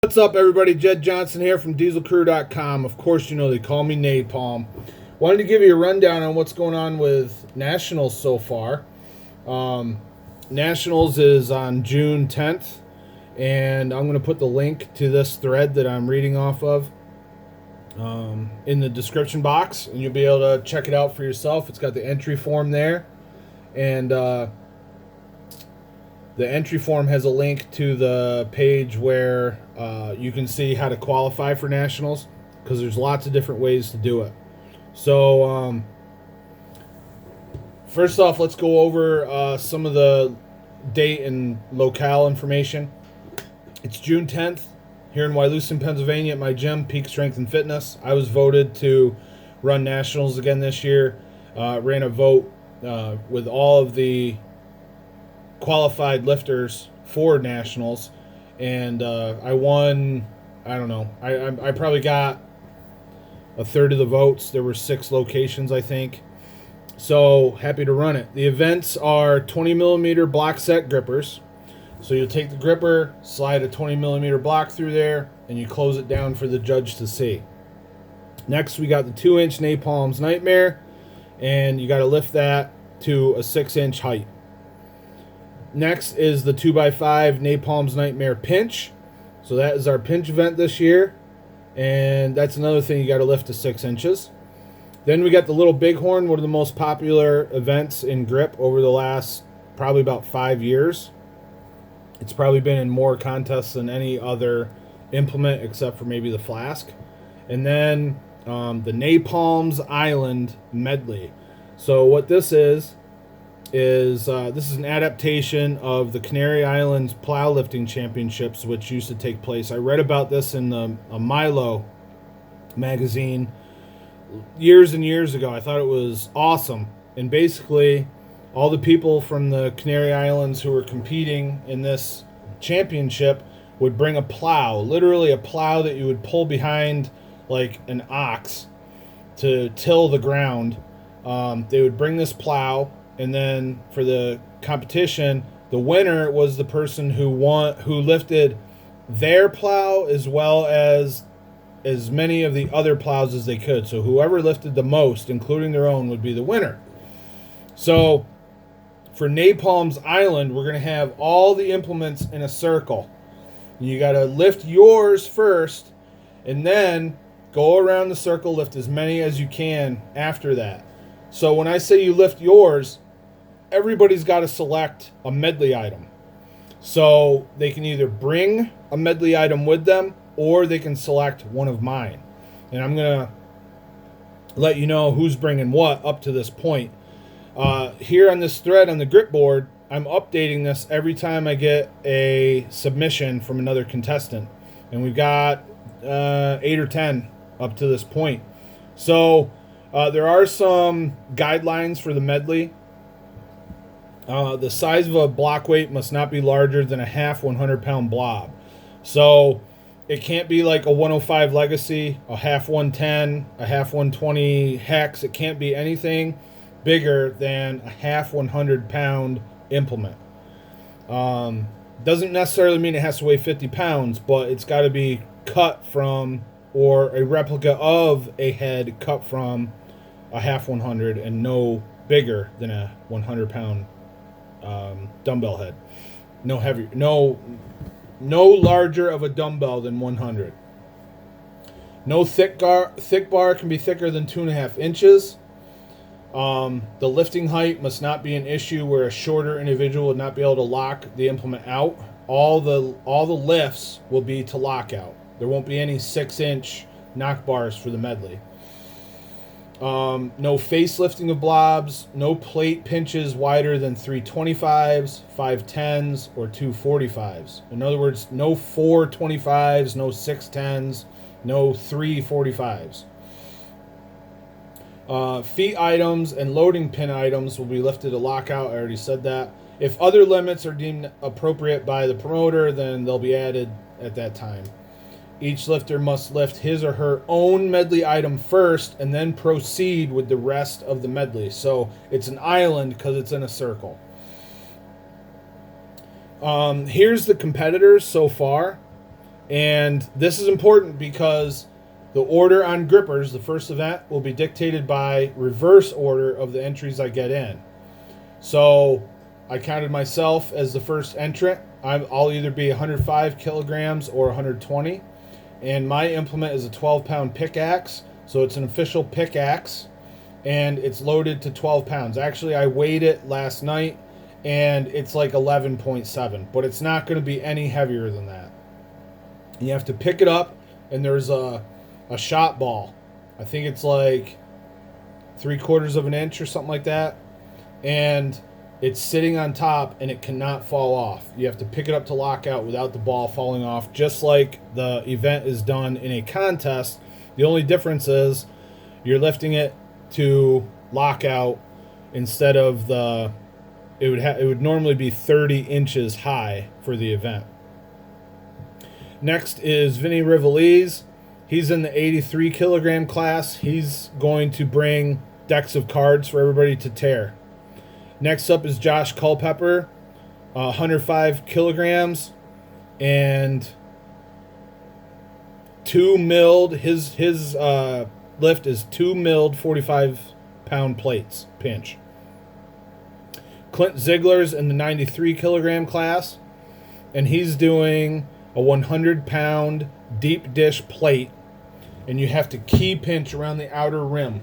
What's up, everybody? Jed Johnson here from DieselCrew.com. Of course, you know they call me Napalm. Wanted to give you a rundown on what's going on with Nationals so far. Nationals is on June 10th, and I'm going to put the link to this thread that I'm reading off of in the description box, and you'll be able to check it out for yourself. It's got the entry form there, and the entry form has a link to the page where you can see how to qualify for nationals, because there's lots of different ways to do it. So first off, let's go over some of the date and locale information. It's June 10th here in Wyalusing, Pennsylvania at my gym, Peak Strength and Fitness. I was voted to run nationals again this year. Ran a vote with all of the qualified lifters for nationals, and I won. I don't know, I probably got a third of the votes. There were 6 locations, I think. So happy to run it. The events are 20 millimeter block set grippers. So you'll take the gripper, slide a 20 millimeter block through there, and you close it down for the judge to see. Next, we got the 2-inch Napalm's Nightmare, and you got to lift that to a 6-inch height. Next is the 2x5 Napalm's Nightmare Pinch. So that is our pinch event this year. And that's another thing, you got to lift to 6 inches. Then we got the Little Bighorn, one of the most popular events in grip over the last probably about 5 years. It's probably been in more contests than any other implement except for maybe the Flask. And then the Napalm's Island Medley. So what this is this is an adaptation of the Canary Islands Plow Lifting Championships, which used to take place. I read about this in a Milo magazine years and years ago. I thought it was awesome. And basically, all the people from the Canary Islands who were competing in this championship would bring a plow, literally a plow that you would pull behind like an ox to till the ground. They would bring this plow, and then for the competition, the winner was the person who lifted their plow as well as many of the other plows as they could. So whoever lifted the most, including their own, would be the winner. So for Napalm's Island, we're going to have all the implements in a circle. You got to lift yours first, and then go around the circle, lift as many as you can after that. So when I say you lift yours, everybody's got to select a medley item. So they can either bring a medley item with them, or they can select one of mine. And I'm going to let you know who's bringing what up to this point. Here on this thread on the grip board, I'm updating this every time I get a submission from another contestant. And we've got 8 or 10 up to this point. So there are some guidelines for the medley. The size of a block weight must not be larger than a half 100-pound blob. So it can't be like a 105 Legacy, a half 110, a half 120 Hex. It can't be anything bigger than a half 100-pound implement. Doesn't necessarily mean it has to weigh 50 pounds, but it's got to be cut from, or a replica of a head cut from a half 100 and no bigger than a 100-pound dumbbell head. No heavier, no larger of a dumbbell than 100. No thick bar can be thicker than 2.5 inches. The lifting height must not be an issue where a shorter individual would not be able to lock the implement out. All the lifts will be to lockout. There won't be any 6-inch knock bars for the medley. No face lifting of blobs, no plate pinches wider than 325s, 510s, or 245s. In other words, no 425s, no 610s, no 345s. Feet items and loading pin items will be lifted to lockout. I already said that. If other limits are deemed appropriate by the promoter, then they'll be added at that time. Each lifter must lift his or her own medley item first and then proceed with the rest of the medley. So it's an island because it's in a circle. Here's the competitors so far. And this is important because the order on grippers, the first event, will be dictated by reverse order of the entries I get in. So I counted myself as the first entrant. I'll either be 105 kilograms or 120. And my implement is a 12-pound pickaxe. So it's an official pickaxe. And it's loaded to 12 pounds. Actually, I weighed it last night, and it's like 11.7. But it's not going to be any heavier than that. You have to pick it up, and there's a shot ball. I think it's like 3/4 of an inch or something like that. And it's sitting on top, and it cannot fall off. You have to pick it up to lockout without the ball falling off, just like the event is done in a contest. The only difference is you're lifting it to lockout instead of it would normally be 30 inches high for the event. Next is Vinny Rivaliz. He's in the 83 kilogram class. He's going to bring decks of cards for everybody to tear. Next up is Josh Culpepper, 105 kilograms, and 2 milled. His lift is 2 milled 45-pound plates, pinch. Clint Ziegler's in the 93 kilogram class, and he's doing a 100-pound deep dish plate, and you have to key pinch around the outer rim.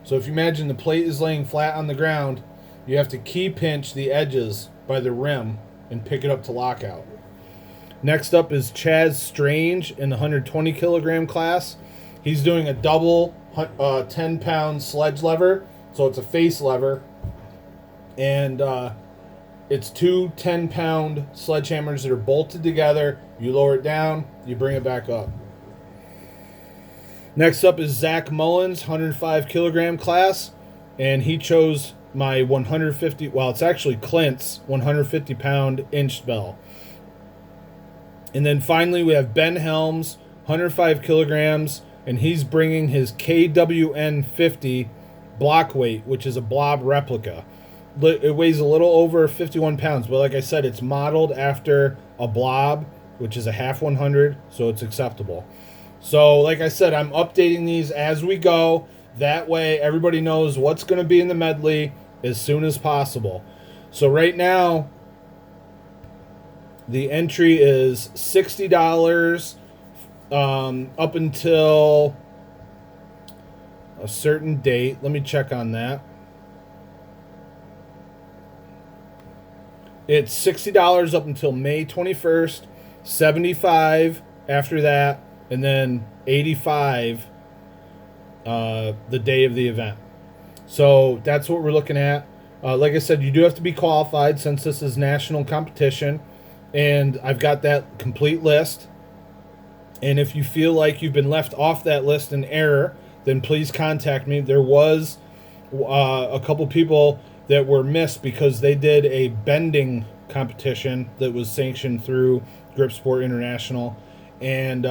So if you imagine the plate is laying flat on the ground, you have to key pinch the edges by the rim and pick it up to lockout. Next up is Chaz Strange in the 120 kilogram class. He's doing a double 10-pound sledge lever, so it's a face lever, and it's 2 10-pound sledgehammers that are bolted together. You lower it down, you bring it back up. Next up is Zach Mullins, 105 kilogram class, and he chose my 150, well, it's actually Clint's 150-pound inch bell. And then finally we have Ben Helms, 105 kilograms, and he's bringing his KWN 50 block weight, which is a blob replica. It weighs a little over 51 pounds, but like I said, it's modeled after a blob, which is a half 100, so it's acceptable. So like I said, I'm updating these as we go. That way everybody knows what's going to be in the medley as soon as possible. So right now, the entry is $60 up until a certain date. Let me check on that. It's $60 up until May 21st, $75 after that, and then $85 the day of the event. So that's what we're looking at. Like I said, you do have to be qualified since this is national competition, and I've got that complete list. And if you feel like you've been left off that list in error, then please contact me. There was a couple people that were missed because they did a bending competition that was sanctioned through Grip Sport International, and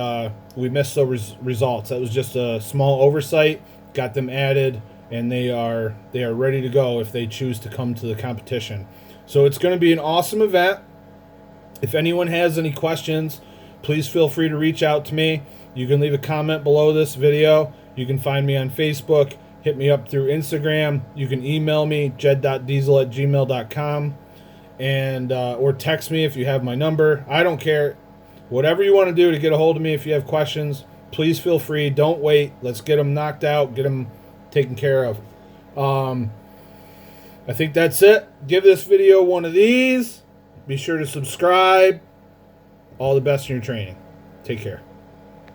we missed those results. That was just a small oversight. Got them added, and they are ready to go if they choose to come to the competition. So it's going to be an awesome event. If anyone has any questions, please feel free to reach out to me. You can leave a comment below this video. You can find me on Facebook. Hit me up through Instagram. You can email me, jed.diesel@gmail.com, and or text me if you have my number. I don't care. Whatever you want to do to get a hold of me if you have questions, please feel free. Don't wait. Let's get them knocked out, get them taken care of. I think that's it. Give this video one of these. Be sure to subscribe. All the best in your training. Take care.